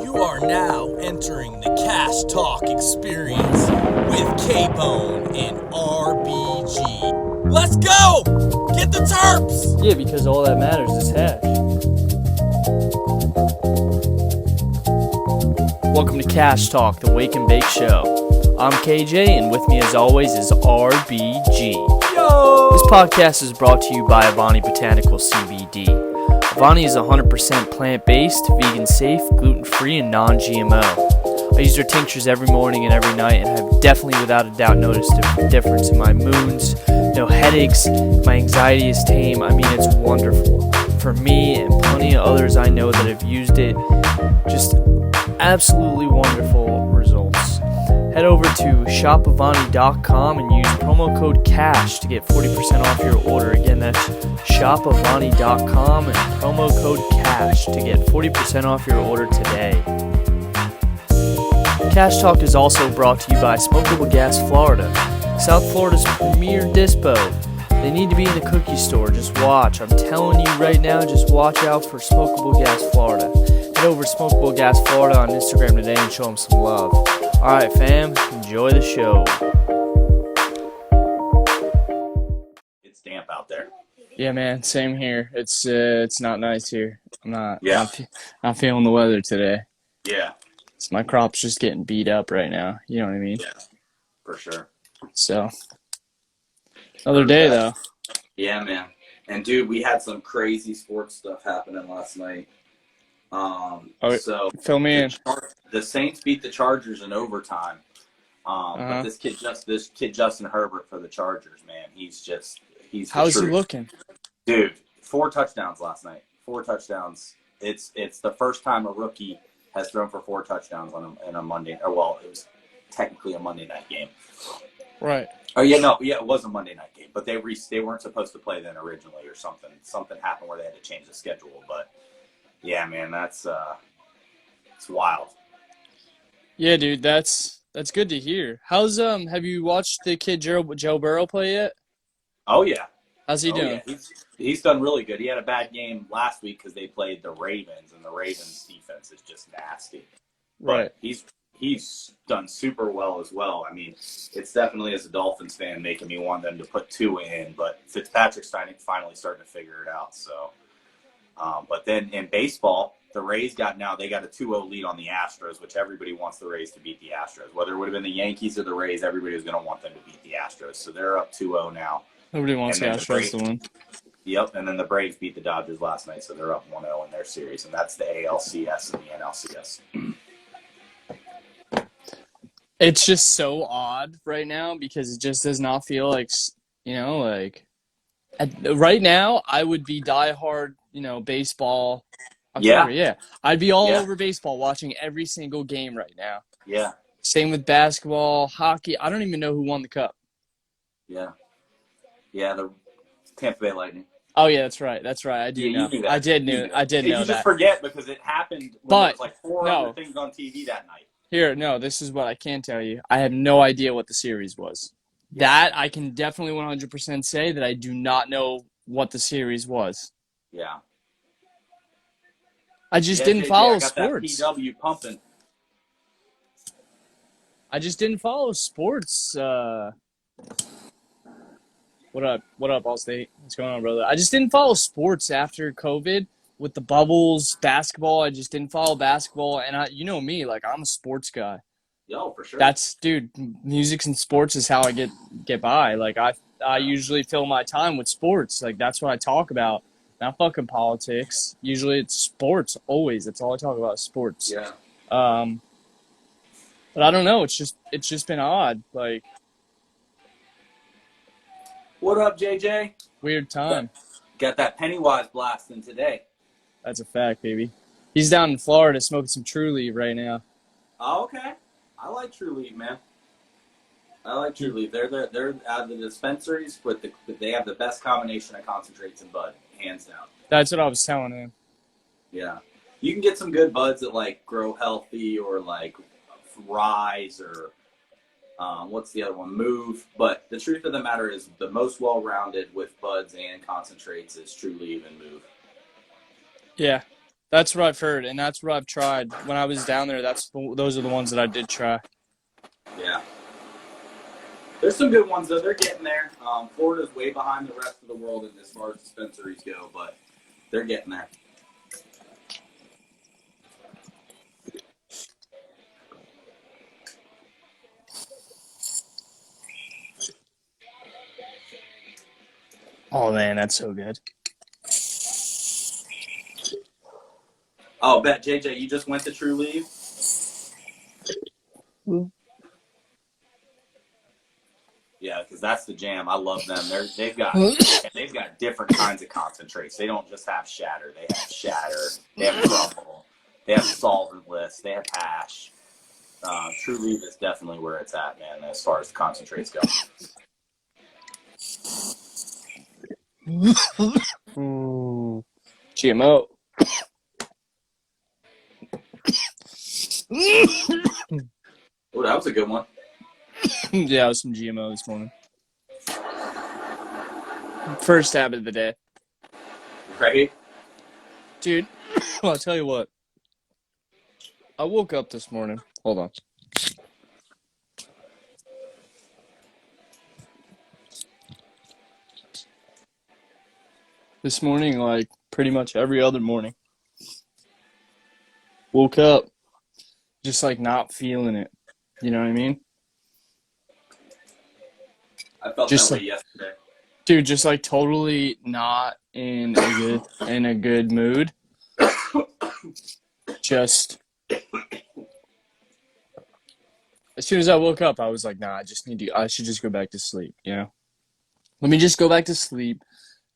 You are now entering the Cash Talk experience with K-Bone and RBG. Let's go! Get the terps! Yeah, because all that matters is hash. Welcome to Cash Talk, the Wake and Bake Show. I'm KJ, and with me as always is RBG. Yo! This podcast is brought to you by Avani Botanical CBD. Avani is 100% plant-based, vegan-safe, gluten-free, and non-GMO. I use their tinctures every morning and every night, and have definitely without a doubt noticed a difference in my moons, no headaches, my anxiety is tame. I mean, it's wonderful. For me and plenty of others I know that have used it, just absolutely wonderful results. Head over to shopavani.com and use promo code CASH to get 40% off your order. Again, that's shopavani.com and promo code CASH to get 40% off your order today. Cash Talk is also brought to you by Smokable Gas Florida, South Florida's premier dispo. They need to be in the cookie store. Just watch. I'm telling you right now, just watch out for Smokable Gas Florida. Head over to Smokable Gas Florida on Instagram today and show them some love. Alright fam, enjoy the show. It's damp out there. Yeah man, same here. It's not nice here. I'm not Yeah. not feeling the weather today. Yeah, So my crop's just getting beat up right now. You know what I mean? yeah, for sure. So another day though. Yeah, man. And dude, we had some crazy sports stuff happening last night. So Fill me in. the Saints beat the Chargers in overtime. But this kid Justin Herbert for the Chargers, man, he's the How's he truth. looking? Dude, 4 touchdowns last night. 4 touchdowns. It's the first time a rookie has thrown for 4 touchdowns in a Monday. Or well, it was technically a Monday night game. Right. Oh yeah, it was a Monday night game, but they weren't supposed to play then originally or something. Something happened where they had to change the schedule. But yeah, man, it's wild. Yeah, dude, that's good to hear. How's have you watched the kid Joe Burrow play yet? Oh yeah. How's he doing? Yeah. He's done really good. He had a bad game last week because they played the Ravens, and the Ravens defense is just nasty. Right. But he's done super well as well. I mean, it's definitely, as a Dolphins fan, making me want them to put 2 in, but Fitzpatrick's finally starting to figure it out. So, but then in baseball, the Rays got a 2-0 lead on the Astros, which everybody wants the Rays to beat the Astros. Whether it would have been the Yankees or the Rays, everybody was going to want them to beat the Astros. So they're up 2-0 now. Nobody wants the And then the Astros to win. Yep, and then the Braves beat the Dodgers last night, so they're up 1-0 in their series, and that's the ALCS and the NLCS. It's just so odd right now because it just does not feel like, right now I would be diehard, baseball. Yeah. I'd be all over baseball, watching every single game right now. Yeah. Same with basketball, hockey. I don't even know who won the cup. Yeah. Yeah, the Tampa Bay Lightning. Oh yeah, that's right. I do know. You knew that. I did know You just that. forget because it happened when there was like 4 other things on TV that night. This is what I can tell you. I have no idea what the series was. Yeah. That I can definitely 100% say that I do not know what the series was. Yeah. I just didn't follow I got sports. That PW pumping. I just didn't follow sports. What up, Allstate? What's going on, brother? I just didn't follow sports after COVID with the bubbles, basketball. I just didn't follow basketball, and you know me, like I'm a sports guy. Yo, for sure. Dude, music and sports is how I get by. Like I usually fill my time with sports. Like that's what I talk about. Not fucking politics. Usually it's sports. Always. That's all I talk about is sports. Yeah. But I don't know. It's just been odd. Like. What up, JJ? Weird time. Got that Pennywise blasting today. That's a fact, baby. He's down in Florida smoking some True Leaf right now. Oh, okay. I like True Leaf, man. I like True Leaf. They're out of the dispensaries, but they have the best combination of concentrates and bud, hands down. That's what I was telling him. Yeah. You can get some good buds that like Grow Healthy or like Rise or what's the other one? Move. But the truth of the matter is the most well-rounded with buds and concentrates is True Leaf and Move. Yeah. That's what I've heard, and that's what I've tried. When I was down there, those are the ones that I did try. Yeah. There's some good ones, though. They're getting there. Florida's way behind the rest of the world as far as dispensaries go, but they're getting there. Oh man, that's so good. Oh, bet JJ, you just went to True Leave? Yeah, because that's the jam. I love them. They've got different kinds of concentrates. They don't just have shatter. They have shatter. They have crumble. They have solventless. They have hash. True Leave is definitely where it's at, man, as far as the concentrates go. GMO. Oh, that was a good one. Yeah, it was some GMO this morning. First habit of the day. Right? Dude, well, I'll tell you what. I woke up this morning. Hold on. This morning, like pretty much every other morning, woke up just like not feeling it. You know what I mean? I felt Just that way yesterday. Dude, just like totally not in a good mood. Just as soon as I woke up, I was like, nah, I should just go back to sleep, you know? Let me just go back to sleep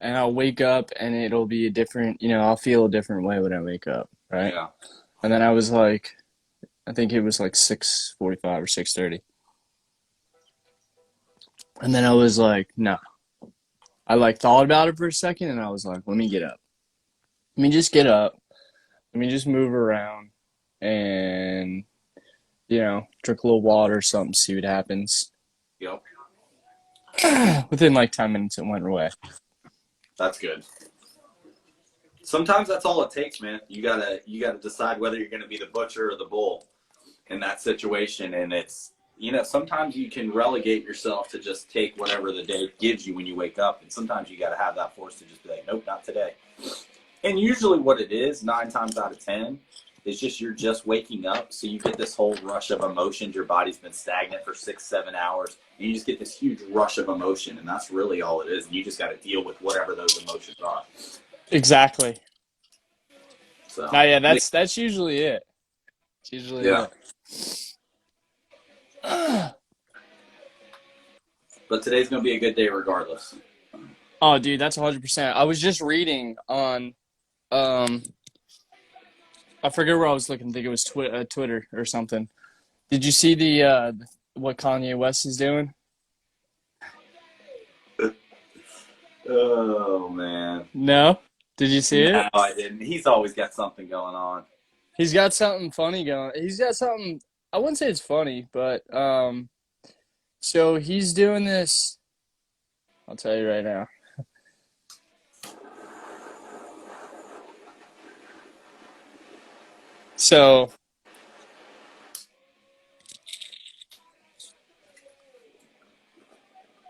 and I'll wake up and it'll be a different, I'll feel a different way when I wake up, right? Yeah. And then I was like, I think it was like 6:45 or 6:30. And then I was like, no. I like thought about it for a second and I was like, let me get up. Let me just get up. Let me just move around and, drink a little water or something, see what happens. Yep. Within like 10 minutes, it went away. That's good. Sometimes that's all it takes, man. You gotta decide whether you're gonna be the butcher or the bull in that situation. And it's, sometimes you can relegate yourself to just take whatever the day gives you when you wake up. And sometimes you gotta have that force to just be like, nope, not today. And usually what it is, 9 times out of 10, is just you're just waking up. So you get this whole rush of emotions. Your body's been stagnant for 6-7 hours. And you just get this huge rush of emotion. And that's really all it is. And you just got to deal with whatever those emotions are. Exactly. So, yeah, that's usually it. It's usually it. But today's going to be a good day regardless. Oh, dude, that's 100%. I was just reading on, I forget where I was looking. I think it was Twitter or something. Did you see what Kanye West is doing? Oh, man. No? Did you see it? No, I didn't. He's always got something going on. He's got something funny going. He's got something, I wouldn't say it's funny, but so he's doing this. I'll tell you right now. So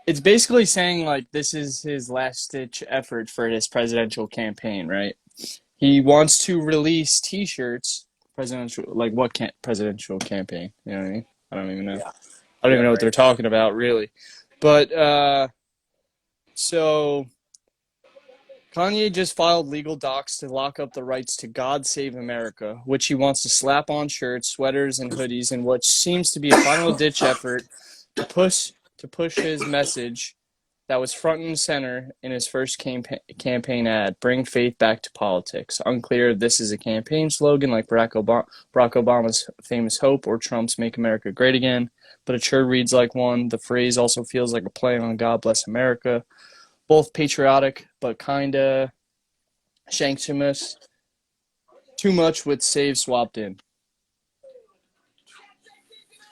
it's basically saying like this is his last ditch effort for his presidential campaign, right? He wants to release T-shirts, presidential campaign? You know what I mean? I don't even know. Yeah. I don't even know what they're talking about, really. But so Kanye just filed legal docs to lock up the rights to God Save America, which he wants to slap on shirts, sweaters, and hoodies in what seems to be a final-ditch effort to push his message that was front and center in his first campaign ad, bring faith back to politics. Unclear if this is a campaign slogan like Barack Obama's famous hope or Trump's make America great again, but it sure reads like one. The phrase also feels like a play on God Bless America. Both patriotic, but kinda shanktimus. Too much with save swapped in.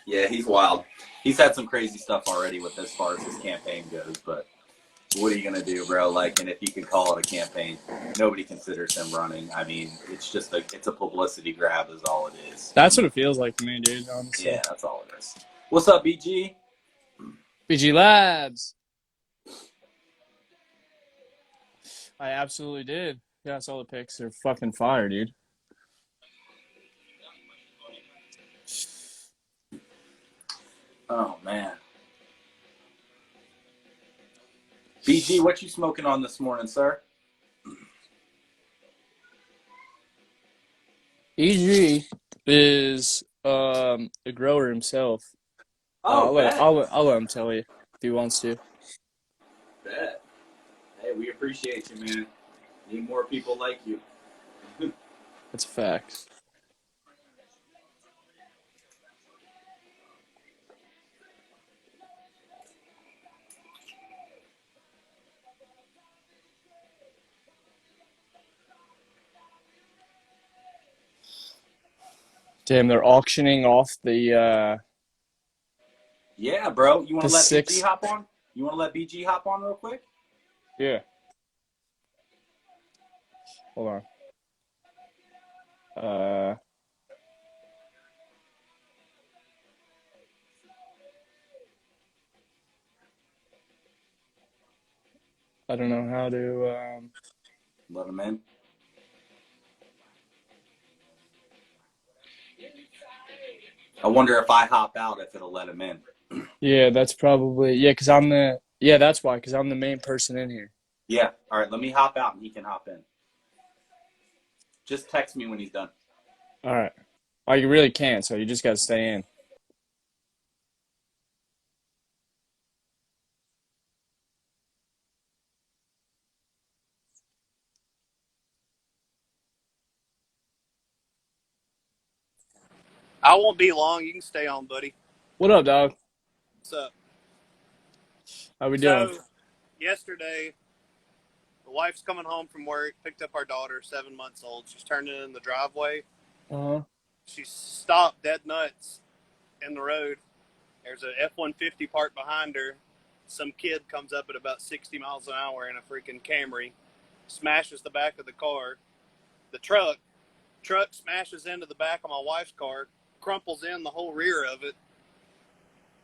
Yeah, he's wild. He's had some crazy stuff already with as far as his campaign goes, but what are you gonna do, bro? Like, and if you could call it a campaign, nobody considers him running. I mean, it's just it's a publicity grab, is all it is. That's what it feels like to me, dude, honestly. Yeah, that's all it is. What's up, BG? BG Labs. I absolutely did. Yeah, I saw the pics. They're fucking fire, dude. Oh man. BG, what you smoking on this morning, sir? EG is a grower himself. Oh, I'll let him tell you if he wants to. Bet. Hey, we appreciate you, man. Need more people like you. That's a fact. Damn, they're auctioning off the Yeah, bro. You want to let six. BG hop on? You want to let BG hop on real quick? Yeah. Hold on. I don't know how to Let him in. I wonder if I hop out if it'll let him in. Yeah, that's probably because that's why, because I'm the main person in here. Yeah. All right. Let me hop out and he can hop in. Just text me when he's done. All right. Oh, you really can't, so you just got to stay in. I won't be long. You can stay on, buddy. What up, dog? What's up? How we doing? So, yesterday, the wife's coming home from work, picked up our daughter, 7 months old. She's turning in the driveway. Uh-huh. She stopped dead nuts in the road. There's a F-150 parked behind her. Some kid comes up at about 60 miles an hour in a freaking Camry, smashes the back of the car. The truck smashes into the back of my wife's car, crumples in the whole rear of it.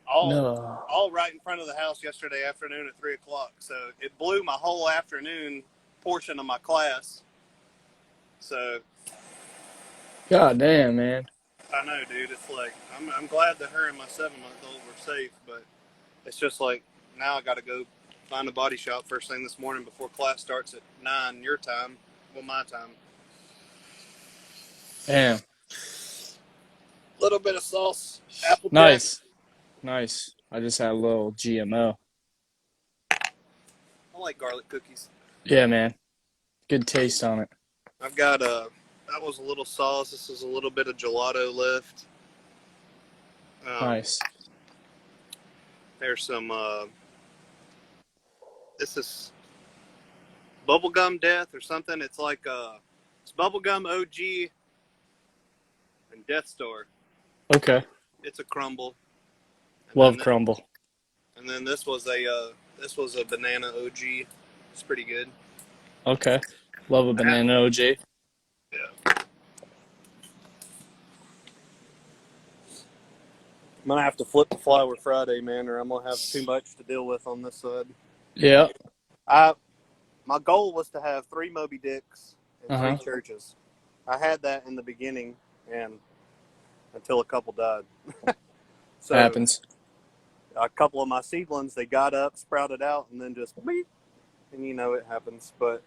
All right in front of the house yesterday afternoon at 3 o'clock. So it blew my whole afternoon portion of my class. So. God damn, man. I know, dude. It's like, I'm glad that her and my 7-month-old were safe, but it's just like, now I got to go find a body shop first thing this morning before class starts at 9 your time. Well, my time. Damn. Little bit of sauce. Apple Nice. Nice. I just had a little GMO. I like garlic cookies. Yeah, man. Good taste on it. I've got that was a little sauce. This is a little bit of gelato left. Nice. There's some, this is Bubblegum Death or something. It's like, it's Bubblegum OG and Death Star. Okay. It's a crumble. Love crumble. And then this was a banana OG. It's pretty good. Okay. Love a banana OG. Yeah. I'm gonna have to flip the flower Friday, man, or I'm gonna have too much to deal with on this side. Yeah. My goal was to have 3 Moby Dicks and 3 churches. I had that in the beginning, and until a couple died. So happens. A couple of my seedlings, they got up, sprouted out, and then just beep, and it happens. But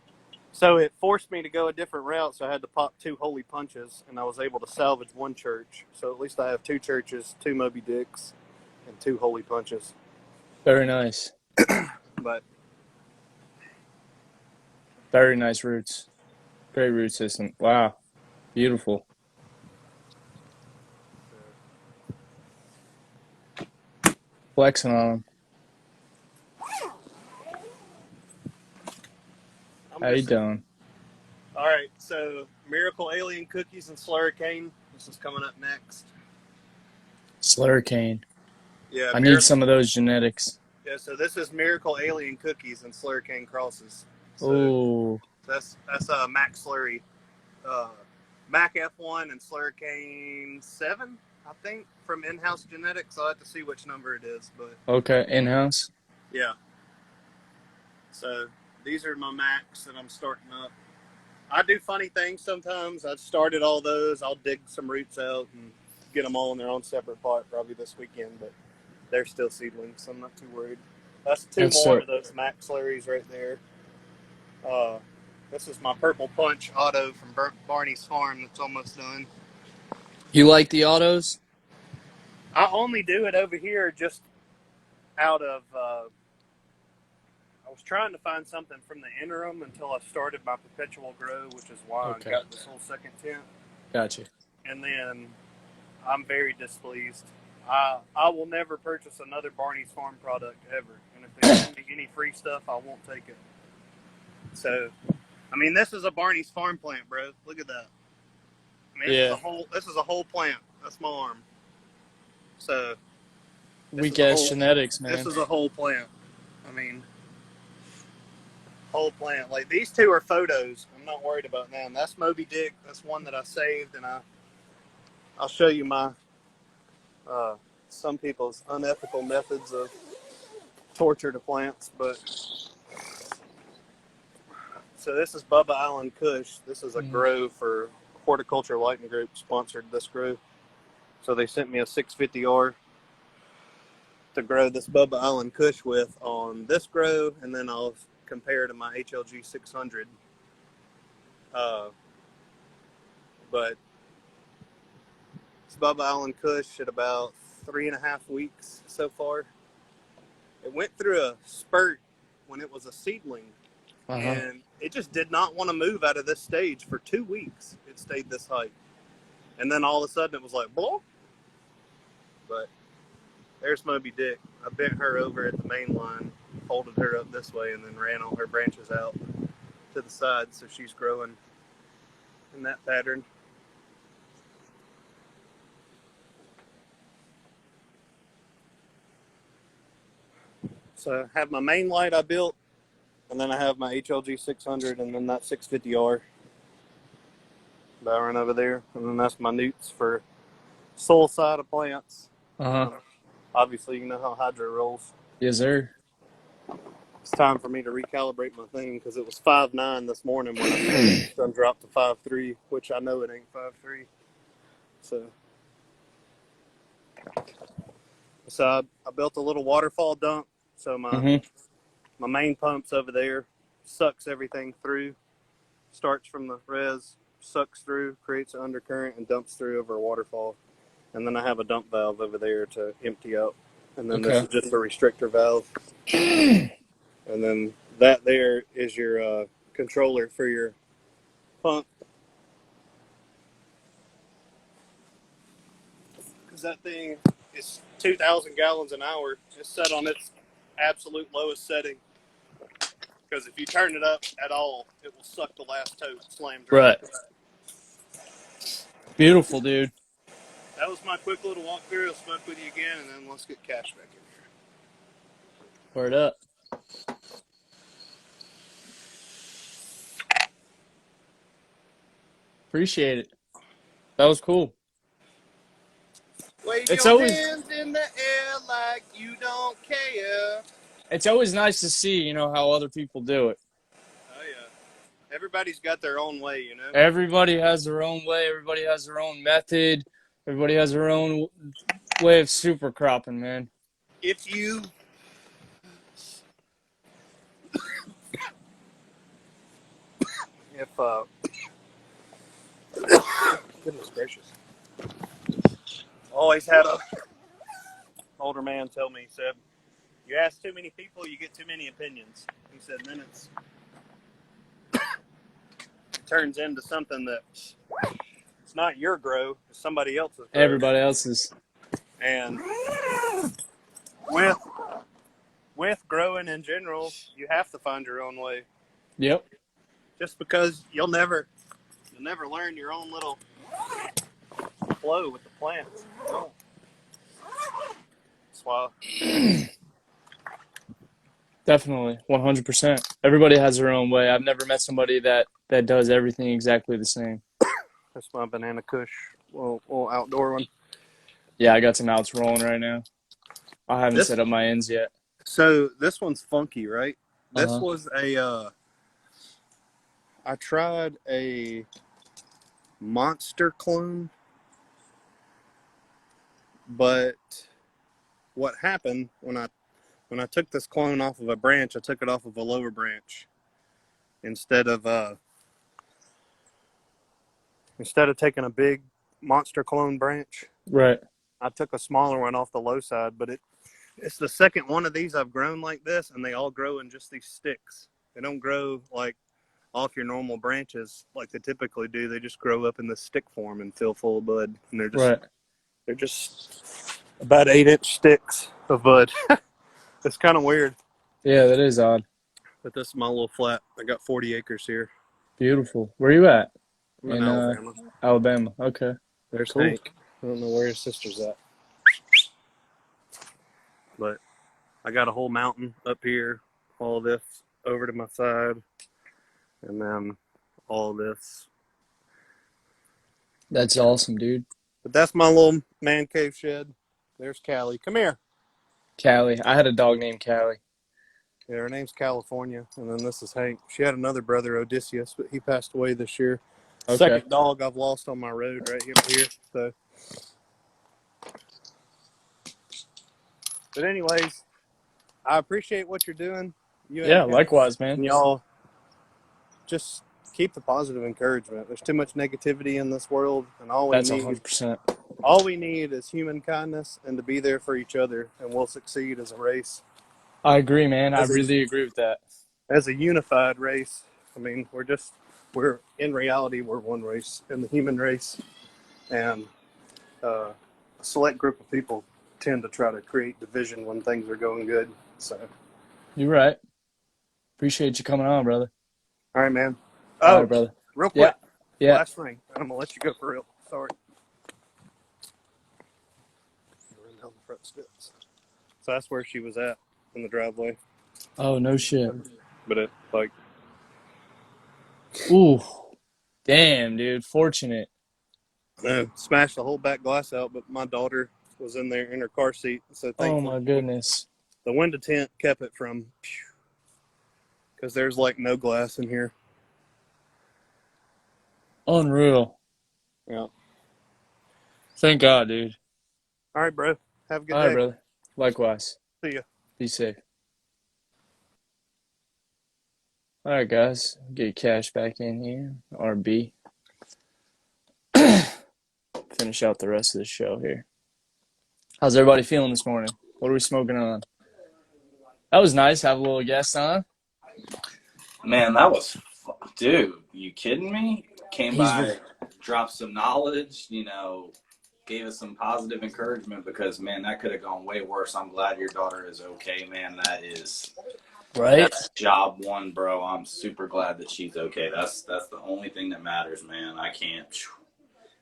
so it forced me to go a different route, so I had to pop 2 holy punches, and I was able to salvage 1 church. So at least I have 2 churches, 2 Moby Dicks, and 2 holy punches. Very nice. But very nice roots. Great root system. Wow. Beautiful. Flexing on them. How you doing? All right, so Miracle Alien Cookies and Slurricane. This is coming up next. Slurricane. Yeah, I need some of those genetics. Yeah, so this is Miracle Alien Cookies and Slurricane Crosses. So Oh, that's Mac Slurry. Mac F1 and Slurricane 7, I think, from In-House Genetics. I'll have to see which number it is, but okay. In-house. yeah. So these are my Macs that I'm starting up. I do funny things sometimes. I've started all those. I'll dig some roots out and get them all in their own separate pot probably this weekend, but they're still seedlings, so I'm not too worried. That's two That's more so. of those Mac Slurries right there. This is my Purple Punch auto from Barney's Farm that's almost done. You like the autos? I only do it over here just out of, I was trying to find something from the interim until I started my perpetual grow, which is why Okay. I got this whole second tent. Gotcha. And then I'm very displeased. I will never purchase another Barney's Farm product ever. And if they send me any free stuff, I won't take it. So, I mean, this is a Barney's Farm plant, bro. Look at that. I mean, Yeah. this is a whole plant. That's my arm. So, Weak ass genetics, man. this is a whole plant. I mean, whole plant. Like, these two are photos. I'm not worried about them. That's Moby Dick. That's one that I saved, and I'll show you my some people's unethical methods of torture to plants. But so this is Bubba Island Kush. This is a grow for Horticulture Lightning Group sponsored this grow. So they sent me a 650R to grow this Bubba Island Kush with on this grow, and then I'll compare to my HLG 600. But it's Bubba Island Kush at about 3.5 weeks so far. It went through a spurt when it was a seedling, and it just did not want to move out of this stage for 2 weeks. It stayed this height, and then all of a sudden it was like, blah. But there's Moby Dick. I bent her over at the main line, folded her up this way, and then ran all her branches out to the side, so she's growing in that pattern. So I have my main light I built, and then I have my HLG 600, and then that 650R that I run over there, and then that's my newts for soil side of plants. Obviously, you know how hydro rolls. Yes, sir. It's time for me to recalibrate my thing because it was 5.9 this morning when I done dropped to 5.3, which I know it ain't 5.3. So I built a little waterfall dump. So my main pump's over there, sucks everything through, starts from the res, sucks through, creates an undercurrent, and dumps through over a waterfall. And then I have a dump valve over there to empty out. And then this is just a restrictor valve. And then that there is your controller for your pump. Because that thing is 2,000 gallons an hour. It's set on its absolute lowest setting. Because if you turn it up at all, it will suck the last tote slammed Right. Beautiful, dude. That was my quick little walkthrough. I'll smoke with you again, and then let's get Cash back in here. Word up. Appreciate it. That was cool. Wave It's your always- hands in the air like you don't care. It's always nice to see, you know, how other people do it. Oh, yeah. Everybody's got their own way, you know? Everybody has their own way. Everybody has their own method. Everybody has their own way of super cropping, man. If you... Goodness gracious. Always had a older man tell me, he said, you ask too many people, you get too many opinions. He said, then it turns into something that it's not your grow, it's somebody else's grow. Everybody else's. And with growing in general, you have to find your own way. Yep. Just because you'll never learn your own little flow with the plants. That's why Definitely, 100%. Everybody has their own way. I've never met somebody that does everything exactly the same. That's my Banana Kush, little outdoor one. Yeah, I got some outs rolling right now. I haven't This set up my ends yet. So this one's funky, right? This Uh-huh. was I tried a monster clone, but what happened when I took this clone off of a branch, I took it off of a lower branch instead of taking a big monster clone branch. Right. I took a smaller one off the low side, but it's the second one of these I've grown like this, and they all grow in just these sticks. They don't grow like off your normal branches like they typically do. They just grow up in the stick form and fill full of bud, and they're just about 8-inch sticks of bud. It's kind of weird, Yeah, that is odd. but this is my little flat. I got 40 acres here. Beautiful. Where you at? I'm in Alabama. Alabama. Okay. There's Cool. Hank. I don't know where his sister's at, but I got a whole mountain up here, all this over to my side, and then all this. That's awesome, dude. But that's my little man cave shed. There's Callie. Come here. Callie. I had a dog named Callie. Yeah, her name's California, and then this is Hank. She had another brother, Odysseus, but he passed away this year. Okay. Second dog I've lost on my road right here. So, but anyways, I appreciate what you're doing. You and Yeah, Hank, likewise, man. and y'all just keep the positive encouragement. There's too much negativity in this world, and That's 100%. all we need is human kindness and to be there for each other, and we'll succeed as a race, I agree, man. I As a- really agree with that. as a unified race. I mean, we're in reality, we're one race in the human race, and a select group of people tend to try to create division when things are going good. So, You're right. Appreciate you coming on, brother. all right, man. All Oh, right, brother. real quick, Yeah. last thing. I'm gonna let you go for real. Sorry. Run down the front steps. So that's where she was at in the driveway. Oh, no shit. But it like Ooh. Damn, dude. Fortunate. smashed the whole back glass out, but my daughter was in there in her car seat, so Oh, thankfully my goodness. the window tint kept it from, because there's like no glass in here. Unreal. Yeah. Thank God, dude. All right, bro. Have a good All day. right, brother. Likewise. See ya. Be safe. All right, guys. Get cash back in here. RB. Finish out the rest of the show here. How's everybody feeling this morning? What are we smoking on? That was nice. Have a little guest on. Man, that was, dude, you kidding me? Came He's by, dropped some knowledge, gave us some positive encouragement because, man, that could have gone way worse. I'm glad your daughter is okay, man. That's job one, bro. I'm super glad that she's okay. That's the only thing that matters, man.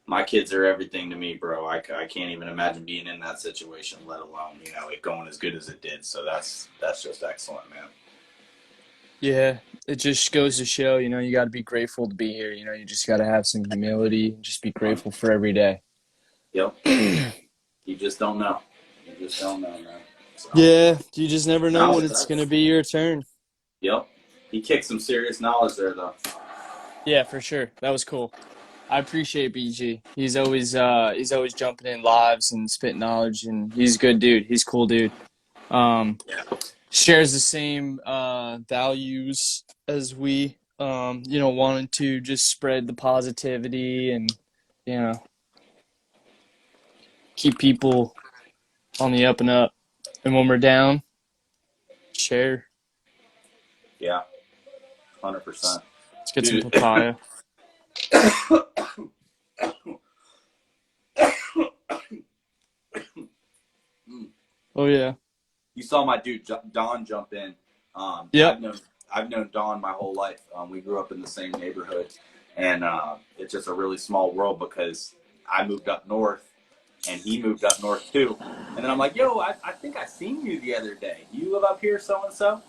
My kids are everything to me, bro. I can't even imagine being in that situation, let alone, it going as good as it did. So that's just excellent, man. Yeah, it just goes to show, you got to be grateful to be here. You just got to have some humility. Just be grateful for every day. Yep. You just don't know. You just don't know, man. So, Yeah, you just never know No, when it's going to be your turn. Yep. He kicked some serious knowledge there, though. Yeah, for sure. That was cool. I appreciate BG. He's always jumping in lives and spitting knowledge, and he's a good dude. He's a cool dude. Shares the same values as we. Wanting to just spread the positivity and keep people on the up and up. And when we're down, share. Yeah. 100%. Let's get some papaya. Oh yeah. You saw my dude Don jump in. Yep. I've known Don my whole life. We grew up in the same neighborhood, and it's just a really small world because I moved up north, and he moved up north too. And then I'm like, yo, I think I seen you the other day. You live up here, so and so.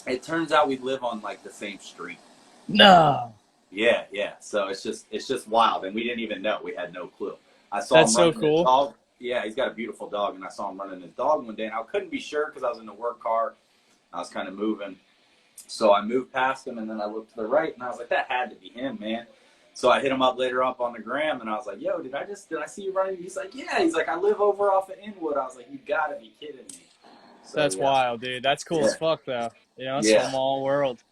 It turns out we live on like the same street. No. Yeah, yeah. So it's just wild, and we didn't even know. We had no clue. I saw That's him so running his cool. dog. Yeah, he's got a beautiful dog, and I saw him running his dog one day, and I couldn't be sure because I was in the work car. I was kind of moving, so I moved past him, and then I looked to the right, and I was like, that had to be him, man. So I hit him up later up on the gram, and I was like, yo, did I see you running? He's like, yeah. He's like, I live over off of Inwood. I was like, you gotta be kidding me. So That's yeah, wild, dude. That's cool yeah, as fuck, though. You know, yeah, small world.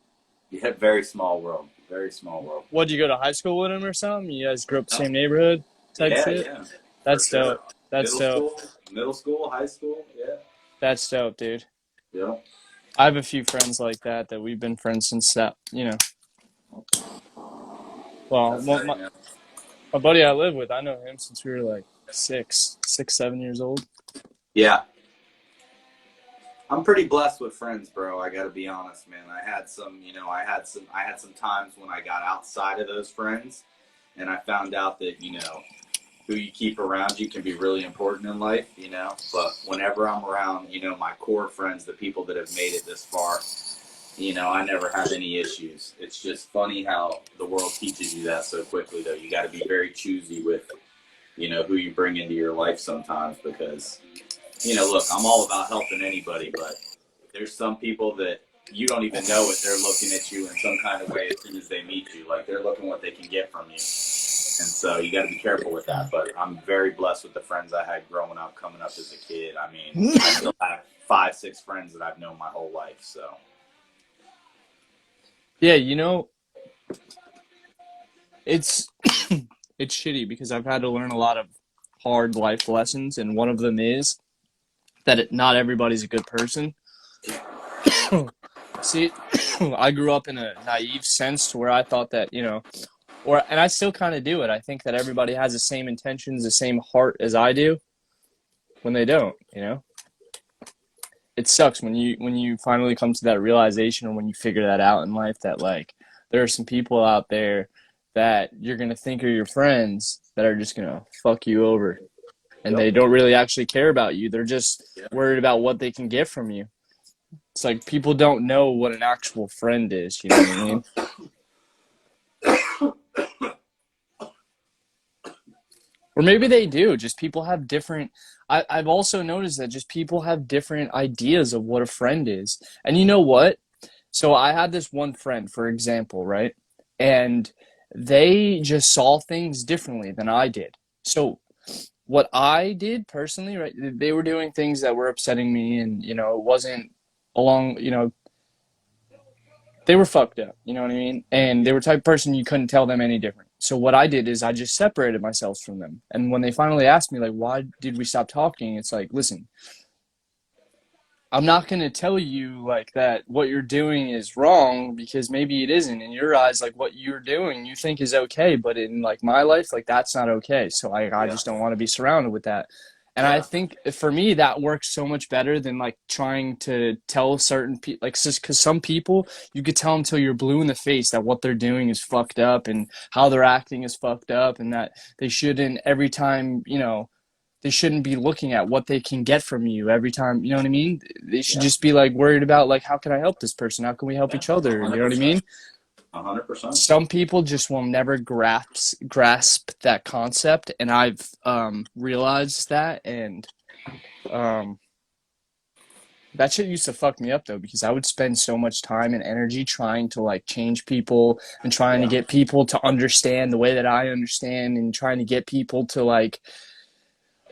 yeah. Very small world. Very small world. What'd you go to high school with him or something? You guys grew up the same neighborhood type Yeah, shit? yeah, for That's sure. dope. That's dope. Middle school, high school. Yeah, That's dope, dude. yeah. I have a few friends like that we've been friends since that, you know. Well, That's right, man. my buddy I live with, I know him since we were like 7 years old. Yeah, I'm pretty blessed with friends, bro. I got to be honest, man. I had some times when I got outside of those friends, and I found out that who you keep around you can be really important in life, But whenever I'm around, my core friends, the people that have made it this far, I never have any issues. It's just funny how the world teaches you that so quickly, though. You got to be very choosy with, who you bring into your life sometimes because, look, I'm all about helping anybody, but there's some people that you don't even know it. They're looking at you in some kind of way as soon as they meet you. Like they're looking what they can get from you. And so you got to be careful with that. But I'm very blessed with the friends I had growing up, coming up as a kid. I mean, I still have 5, 6 friends that I've known my whole life. So. Yeah, it's it's shitty because I've had to learn a lot of hard life lessons, and one of them is that not everybody's a good person. See, I grew up in a naive sense to where I thought that, and I still kind of do it. I think that everybody has the same intentions, the same heart as I do, when they don't, It sucks when you finally come to that realization, or when you figure that out in life, that like there are some people out there that you're gonna think are your friends that are just gonna fuck you over, and they don't really actually care about you. They're just worried about what they can get from you. It's like people don't know what an actual friend is. You know what I mean? Or maybe they do. Just people have different. I've also noticed that just people have different ideas of what a friend is. And you know what? So I had this one friend, for example, right? And they just saw things differently than I did. So what I did personally, right? They were doing things that were upsetting me, and it wasn't along, they were fucked up, you know what I mean? And they were the type of person you couldn't tell them any different. So what I did is I just separated myself from them. And when they finally asked me, like, why did we stop talking? It's like, listen, I'm not going to tell you like that what you're doing is wrong, because maybe it isn't. In your eyes, like what you're doing, you think is okay. But in like my life, like that's not okay. So I just don't want to be surrounded with that. And I think for me, that works so much better than like trying to tell certain people, like, because some people, you could tell them till you're blue in the face that what they're doing is fucked up and how they're acting is fucked up, and that they shouldn't, every time, they shouldn't be looking at what they can get from you every time, you know what I mean? They should just be like worried about like, how can I help this person? How can we help each other? 100%. You know what I mean? 100%. Some people just will never grasp that concept, and I've realized that, and that shit used to fuck me up though, because I would spend so much time and energy trying to like change people and trying to get people to understand the way that I understand, and trying to get people to like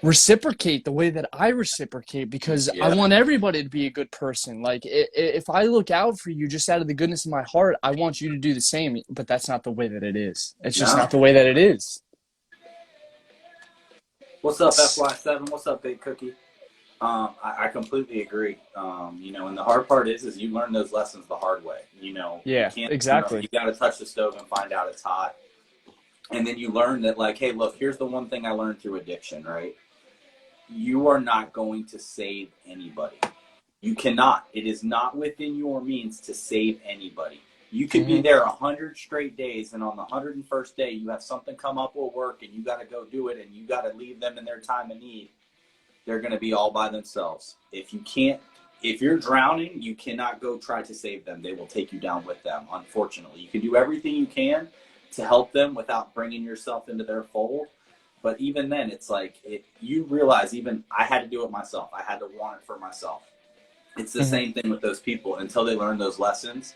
reciprocate the way that I reciprocate, because I want everybody to be a good person. Like if I look out for you just out of the goodness of my heart, I want you to do the same, but that's not the way that it is. It's just not the way that it is. What's up, FY7? What's up, Big Cookie? I completely agree. And the hard part is you learn those lessons the hard way. Yeah, exactly. You got to touch the stove and find out it's hot. And then you learn that, like, hey, look, here's the one thing I learned through addiction, right? You are not going to save anybody. You cannot. It is not within your means to save anybody. You could be there 100 straight days, and on the 101st day, you have something come up with work, and you got to go do it, and you got to leave them in their time of need. They're going to be all by themselves. If you can't if you're drowning, you cannot go try to save them. They will take you down with them, unfortunately. You can do everything you can to help them without bringing yourself into their fold. But even then, it's like, you realize even I had to do it myself. I had to want it for myself. It's the same thing with those people until they learn those lessons.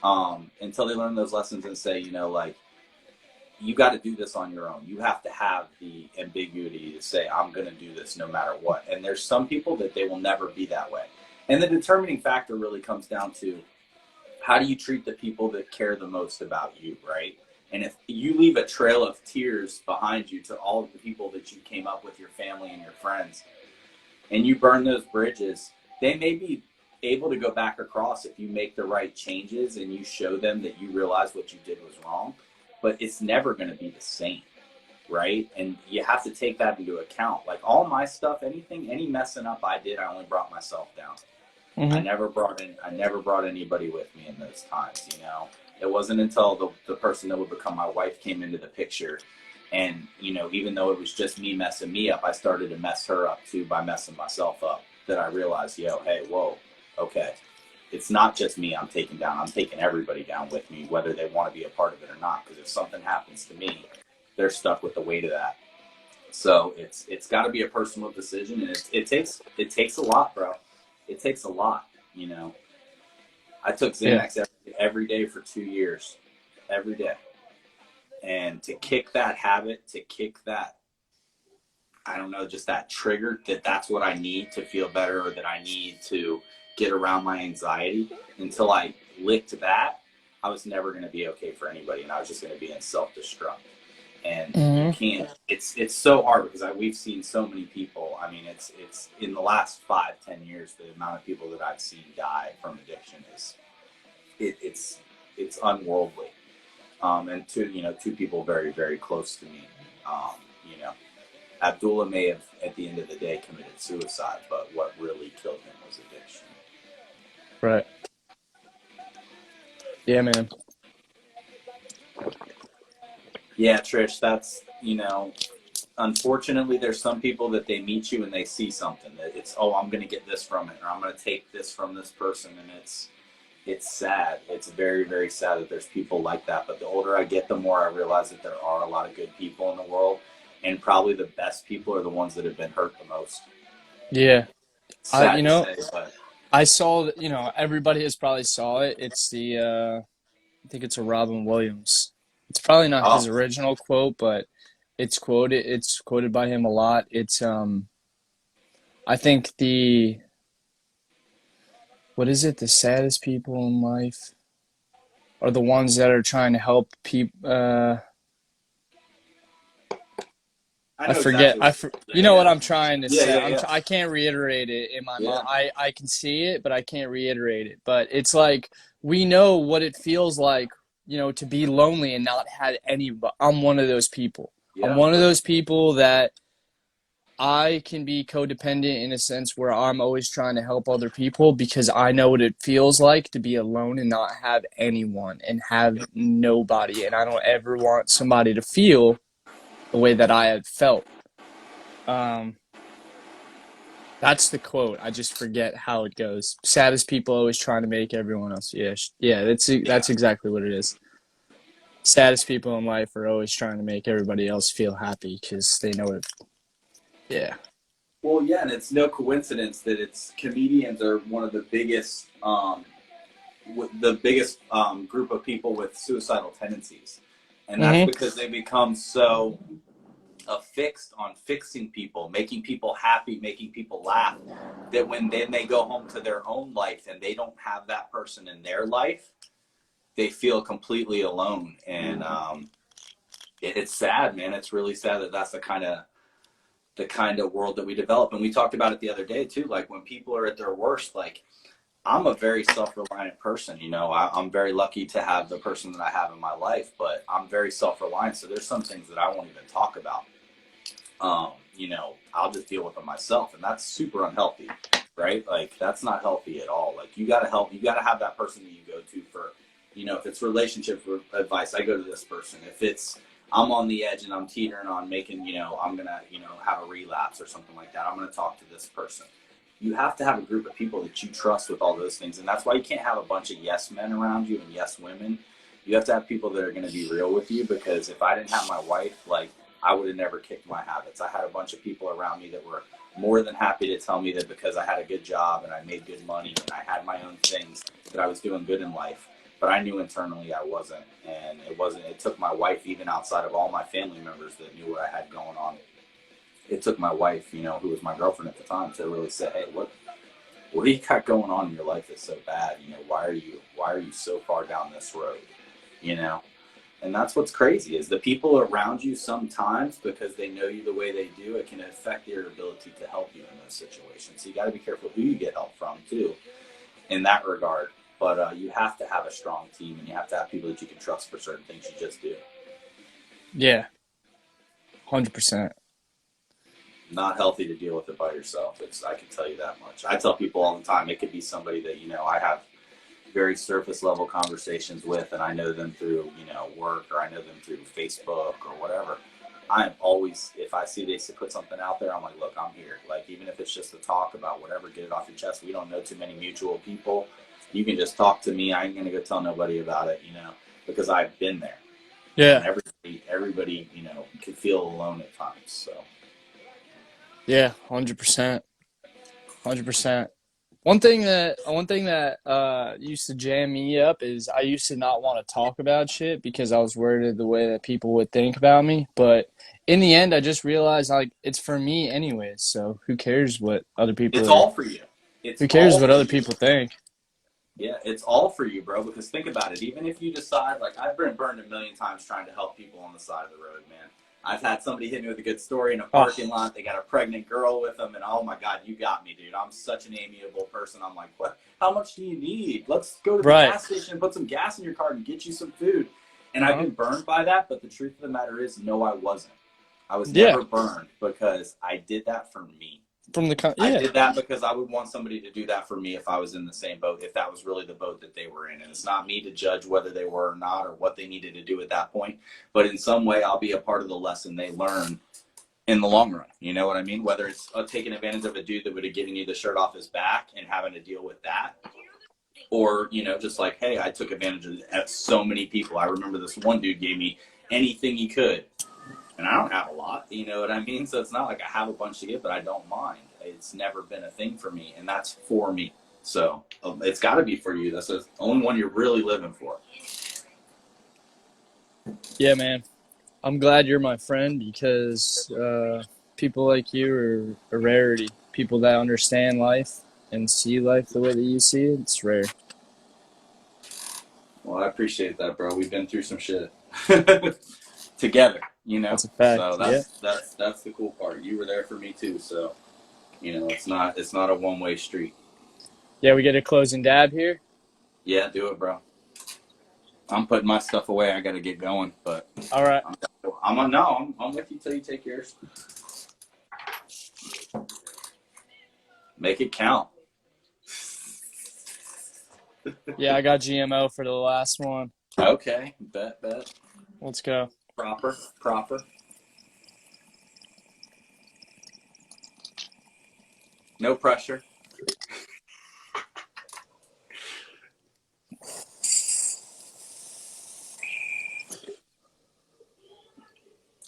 And say, you know, like, you got to do this on your own. You have to have the ambiguity to say, I'm going to do this no matter what. And there's some people that they will never be that way. And the determining factor really comes down to, how do you treat the people that care the most about you, right? And if you leave a trail of tears behind you to all of the people that you came up with, your family and your friends, and you burn those bridges, they may be able to go back across if you make the right changes and you show them that you realize what you did was wrong. But it's never going to be the same, right? And you have to take that into account. Like, all my stuff, any messing up I did, I only brought myself down. I never brought anybody with me in those times, you know. It wasn't until the person that would become my wife came into the picture, and, you know, even though it was just me messing me up, I started to mess her up too by messing myself up, that I realized, hey, whoa, okay. It's not just me I'm taking down. I'm taking everybody down with me, whether they want to be a part of it or not. Because if something happens to me, they're stuck with the weight of that. So it's got to be a personal decision, and it takes a lot, bro. It takes a lot, you know. I took Xanax every day for 2 years, every day. And to kick that habit, to kick that, I don't know, just that trigger, that's what I need to feel better, or that I need to get around my anxiety, until I licked that, I was never going to be okay for anybody, and I was just going to be in self-destruct. And you can't, it's so hard, because we've seen so many people. I mean, it's in the last 5-10 years, the amount of people that I've seen die from addiction it's unworldly. And two people very, very close to me, you know, Abdullah may have, at the end of the day, committed suicide, but what really killed him was addiction. Right. Yeah, man. Yeah, Trish, that's, you know, unfortunately, there's some people that they meet you and they see something that it's, I'm going to get this from it, or I'm going to take this from this person. And it's sad. It's very, very sad that there's people like that. But the older I get, the more I realize that there are a lot of good people in the world. And probably the best people are the ones that have been hurt the most. Yeah. Sad to say, but I saw, everybody has probably saw it. It's I think it's a Robin Williams. It's probably not his original quote, but it's quoted by him a lot. It's, I think what is it? The saddest people in life are the ones that are trying to help people. I forget. You know what I'm trying to say. Yeah. I can't reiterate it in my mind. I can see it, but I can't reiterate it. But it's like, we know what it feels like, to be lonely and not have anybody. I'm one of those people. Yeah. I'm one of those people that I can be codependent in a sense where I'm always trying to help other people, because I know what it feels like to be alone and not have anyone and have nobody. And I don't ever want somebody to feel the way that I had felt. That's the quote. I just forget how it goes. Saddest people always trying to make everyone else. Yeah. That's exactly what it is. Saddest people in life are always trying to make everybody else feel happy because they know it. Yeah. Well, yeah, and it's no coincidence that comedians are one of the biggest group of people with suicidal tendencies. And that's because they become so affixed on fixing people, making people happy, making people laugh, that when then they go home to their own life and they don't have that person in their life, they feel completely alone. And it's sad, man. It's really sad that that's the kind of world that we develop. And we talked about it the other day too. Like, when people are at their worst, like, I'm a very self-reliant person. I'm very lucky to have the person that I have in my life, but I'm very self-reliant. So there's some things that I won't even talk about. I'll just deal with them myself, and that's super unhealthy, right? Like, that's not healthy at all. Like, you got to have that person that you go to for, if it's relationship advice, I go to this person. If it's, I'm on the edge and I'm teetering on making, I'm going to, have a relapse or something like that, I'm going to talk to this person. you have to have a group of people that you trust with all those things. And that's why you can't have a bunch of yes men around you and yes women. You have to have people that are going to be real with you, because if I didn't have my wife, like, I would have never kicked my habits. I had a bunch of people around me that were more than happy to tell me that because I had a good job and I made good money and I had my own things, that I was doing good in life. But I knew internally I wasn't. And it took my wife, even outside of all my family members that knew what I had going on. It took my wife, you know, who was my girlfriend at the time, to really say, hey, what do you got going on in your life that's so bad? You know, why are you so far down this road? You know? And that's what's crazy, is the people around you sometimes, because they know you the way they do, it can affect your ability to help you in those situations. So you got to be careful who you get help from too, in that regard. But you have to have a strong team, and you have to have people that you can trust for certain things. You just do. Yeah, 100%. Not healthy to deal with it by yourself. I can tell you that much. I tell people all the time, it could be somebody that, you know, I have very surface level conversations with, and I know them through, you know, work, or I know them through Facebook or whatever. I'm always, if I see they put something out there, I'm like, look, I'm here. Like, even if it's just a talk about whatever, get it off your chest. We don't know too many mutual people. You can just talk to me. I ain't going to go tell nobody about it, you know, because I've been there. Yeah. And everybody, you know, can feel alone at times. So. Yeah, 100%. 100%. One thing that used to jam me up is I used to not want to talk about shit because I was worried of the way that people would think about me. But in the end, I just realized, like, it's for me anyways. So who cares what other people It's are, all for you. who cares what other people think? Yeah, it's all for you, bro, because think about it. Even if you decide, like, I've been burned a million times trying to help people on the side of the road, man. I've had somebody hit me with a good story in a parking lot. They got a pregnant girl with them, and oh my God, you got me, dude. I'm such an amiable person. I'm like, what? How much do you need? Let's go to the gas station and put some gas in your car and get you some food. And I've been burned by that, but the truth of the matter is, no, I wasn't. I was never burned, because I did that for me. I did that because I would want somebody to do that for me if I was in the same boat, if that was really the boat that they were in. And it's not me to judge whether they were or not, or what they needed to do at that point. But in some way, I'll be a part of the lesson they learn in the long run. You know what I mean? Whether it's taking advantage of a dude that would have given you the shirt off his back and having to deal with that, or, you know, just like, hey, I took advantage of so many people. I remember this one dude gave me anything he could. And I don't have a lot, you know what I mean? So it's not like I have a bunch to give, but I don't mind. It's never been a thing for me, and that's for me. So it's got to be for you. That's the only one you're really living for. Yeah, man. I'm glad you're my friend, because people like you are a rarity. People that understand life and see life the way that you see it, it's rare. Well, I appreciate that, bro. We've been through some shit together, you know? That's a fact. So that's the cool part. You were there for me too, so, you know, it's not a one-way street. Yeah, we get a closing dab here? Yeah, do it, bro. I'm putting my stuff away. I got to get going, but all right. I'm with you till you take yours. Make it count. Yeah, I got GMO for the last one. Okay, bet. Let's go. Proper. No pressure.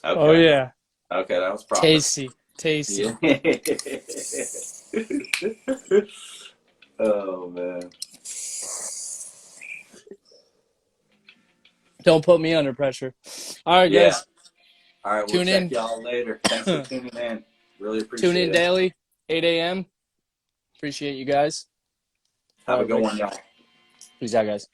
Okay. Oh, yeah. Okay, that was proper. Tasty. Yeah. Oh, man. Don't put me under pressure. All right, guys. All right, we'll check y'all later. Thanks for tuning in. Really appreciate it. Tune in daily, 8 a.m. Appreciate you guys. Have a good one, y'all. Peace out, guys.